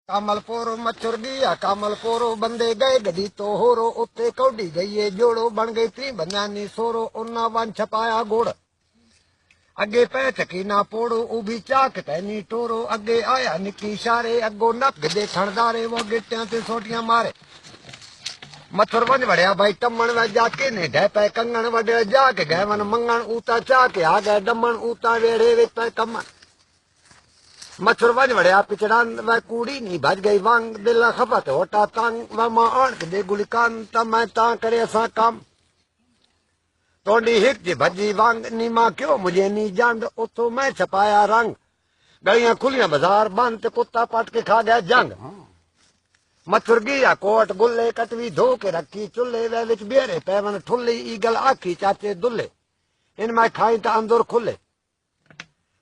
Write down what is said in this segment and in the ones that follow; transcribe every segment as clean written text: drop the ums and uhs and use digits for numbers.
कमलपुर मच्छर गया कमलपुर बंदे गए गड्डी तो होरो उत्ते कौडी गई जोड़ो बन गई त्री बन्यानी सोरो उन्ना वन छपाया गुड़ अगे पै चकी ना पोड़ो उभी चाक तैनी टोरो अगे आया निकी शारे अगो नक दे खड़दारे वो गिट्टियां ते सोटियां मारे मच्छर वन वड़िया भाई टमन वे जाके ने ढह पे कंगन वडे जाके गए वन मंगन ऊता चाके आ गए डमन ऊता वेड़े विच पे कमन मच्छर वन वड़िया पिछड़ा वह कूड़ी नी भज गई वांग दिल खपत होटा तंग व मां आणक दे गुलिकान त मैं ता करे असा काम तोड़ी हिक जी भजी वांग नी मां क्यों मुझे नी जांद उतो मैं छपाया रंग गलियां खुलियां बाजार बंद ते कुत्ता पट के खा गया जंग मच्छर गया कोट गुल्ले कटवी धो के रखी चुल्ले वे विच बेरे पैवन ठुल्ली ईगल आखी चाचे दुल्ले इन मैं खाई त अंदर खुले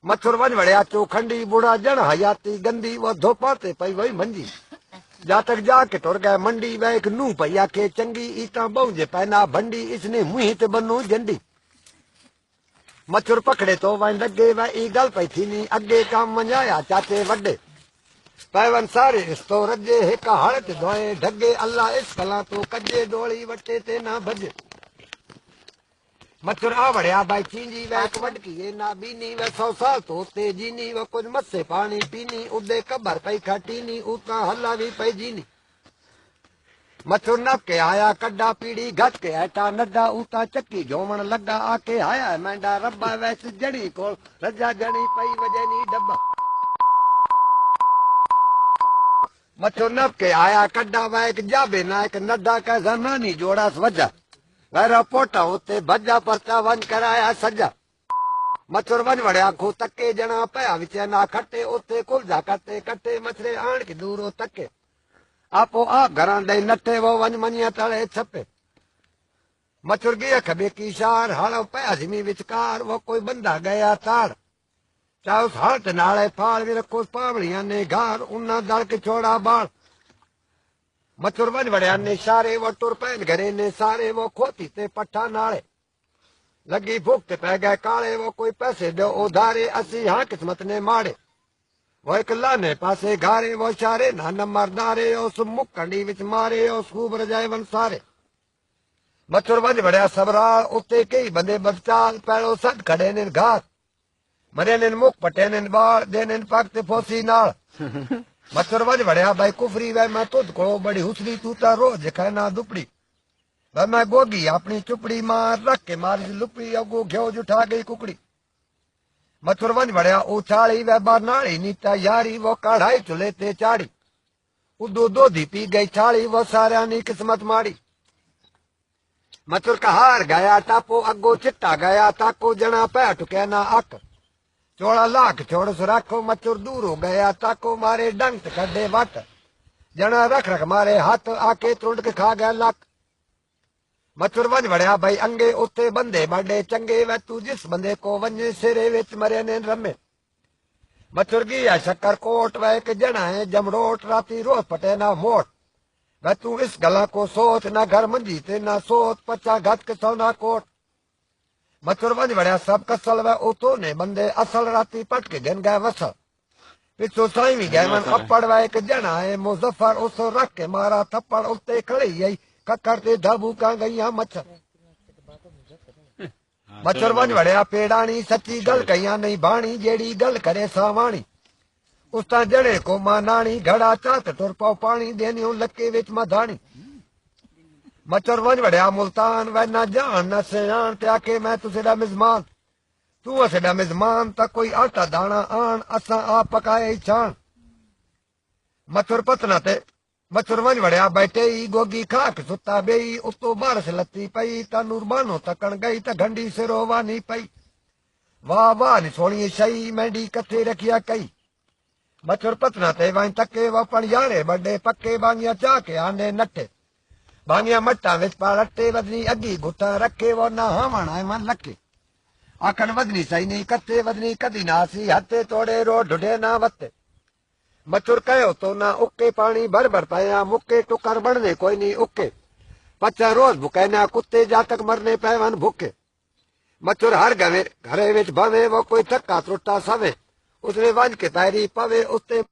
मच्छर वन वड़िया चौखंडी बुढ़ा जन हयाती गंदी वो धोपाते पई वही मंजी जा तक जाके टुर गए मंडी वह एक नू पैया के चंगी ईटा बहुजे पहना भंडी इसने मुंह ते बनो झंडी मच्छर पकड़े तो वह लगे वह ईगल पई थी नी अगे काम मंजाया चाचे वड्डे पैवन सारे इस तो रजे हिक हड़त धोए ढगे अल्लाह इस कला तो कजे डोली वटे ते ना भजे मच्छर आ वड़िया भाई चींजी वह एक वडकी ना बीनी वह 100 साल तो ते जीनी वह कुछ मस्से पानी पीनी उदे कबर पई खटीनी उता हल्ला भी पई जीनी मच्छर नप के आया कड्डा पीड़ी घट के हटा नड्डा उता चक्की जोमन लगा आके आया मैंडा रब्बा वैस जड़ी को रजा जड़ी पई वजनी डब्बा मच्छर नप के आया कड्डा वह एक जाबे ना एक नड्डा का जनानी जोड़ा वजा वैरा पोटा उते भजा परचा वन कराया सजा मच्छर वन वड़िया खो तके जना पया विच ना खट्टे उते कुलजा कटे कटे मछरे आण के दूरो तके आपो आप घरां दे नटे वो वन मनिया तले छपे मच्छर गया खबे की शार हड़ पया जिमी विचकार वो कोई बंदा गया ताड़ चाहे उस हड़ नाले फाड़ भी रखो पावड़िया ने घार उन्ना दड़ के छोड़ा बाढ़ मच्छर वन वड़िया ने सारे वो टुर पैन घरे ने सारे वो खोती ते पट्ठा नाले लगी भूख ते पै गए काले वो कोई पैसे दो उधारे असी हाँ किस्मत ने माड़े वो एक लाने पासे घारे वो शारे ना नंबरदारे उस मुक्कंडी विच मारे उस खूब रजाए वन सारे मच्छर वन वड़िया सबराल उत्ते कई बंदे बचाल पैड़ो सद खड़े ने घास मरे ने मुख पटे ने बाल दे ने पग ते फोसी नाल मच्छर वन वड़िया भाई कुफरी वह मैं तुद को बड़ी हुसरी तू ता रोज खाना दुपड़ी वह मैं गोगी अपनी चुपड़ी मार रख के मारी लुपड़ी अगो घ्यो उठा गई कुकड़ी मच्छर वन वड़िया उछाड़ी वह बरनाड़ी नीता यारी वो कढ़ाई चुले ते चाड़ी उदो दोधी पी गई छाड़ी वो सारा नी किस्मत माड़ी मच्छर का हार गया टापो अगो चिट्टा गया ताको जना पै टुके ना अक चौड़ा लाख छोड़ सुराखो मच्छर दूर हो गया ताको मारे डंग कड्डे वट जना रख रख मारे हाथ आके तुरंत के खा गया लक मच्छर वन वड़िया भाई अंगे उत्ते बंदे बड़े चंगे वह तू जिस बंदे को वंजे सिरे विच मरे ने रमे मच्छर गया शक्कर कोट वह एक जना है जमरोट राती रोज पटे ना मोट वह तू इस गला को सोच ना घर मंजी ते ना सोच पचा घट के सौना कोट मच्छर वन वड़िया सब कसल वह उतो ने बंदे असल राती पट के गन गए वसल पिछो साई भी गए मन अप्पड़ वह एक जना है मुजफ्फर उसो रख के मारा थप्पड़ उत्ते खड़ी आई कक्कर ते धाबू का गई मच्छर मच्छर वन वड़िया पेड़ानी सच्ची गल कहिया नहीं भाणी जेड़ी गल करे सावाणी उसता जड़े को मां नानी घड़ा चात तुर पाओ पानी देनी लके विच मधानी मच्छर वन वड़िया मुल्तान वह ना जान न सियान ते आके मैं तुसेड़ा मिजमान तू असेड़ा मिजमान ता कोई आटा दाना आन असा आप पकाए छान मच्छर पतना ते मच्छर वन वड़िया बैठे ही गोगी खाक सुता बेई उतो बारिश लती पई ता नूरबानो तकन गई ता घंडी सिरो वानी पई वाह वाह नी सोनी शई मैंडी कथे रखिया कई मच्छर पतना ते वहीं तके व पणियारे बड़े पक्के बांगिया चाके आने नटे बांगिया मट्टा विच पालटे वदनी अगी गुटा रखे वो ना हावण आए मन लके आखन वदनी सही नहीं कते वदनी कदी नासी हथे तोड़े रो ढुढे ना वते मच्छर कहो तो ना उके पानी भर भर पाया मुक्के टुकर बढ़ने कोई नहीं उके पचा रोज भुके ना कुत्ते जा तक मरने पैवन भूखे मच्छर हर घरे विच भवे वो कोई थका त्रुटा सवे उसने वंज के पैरी पवे उसते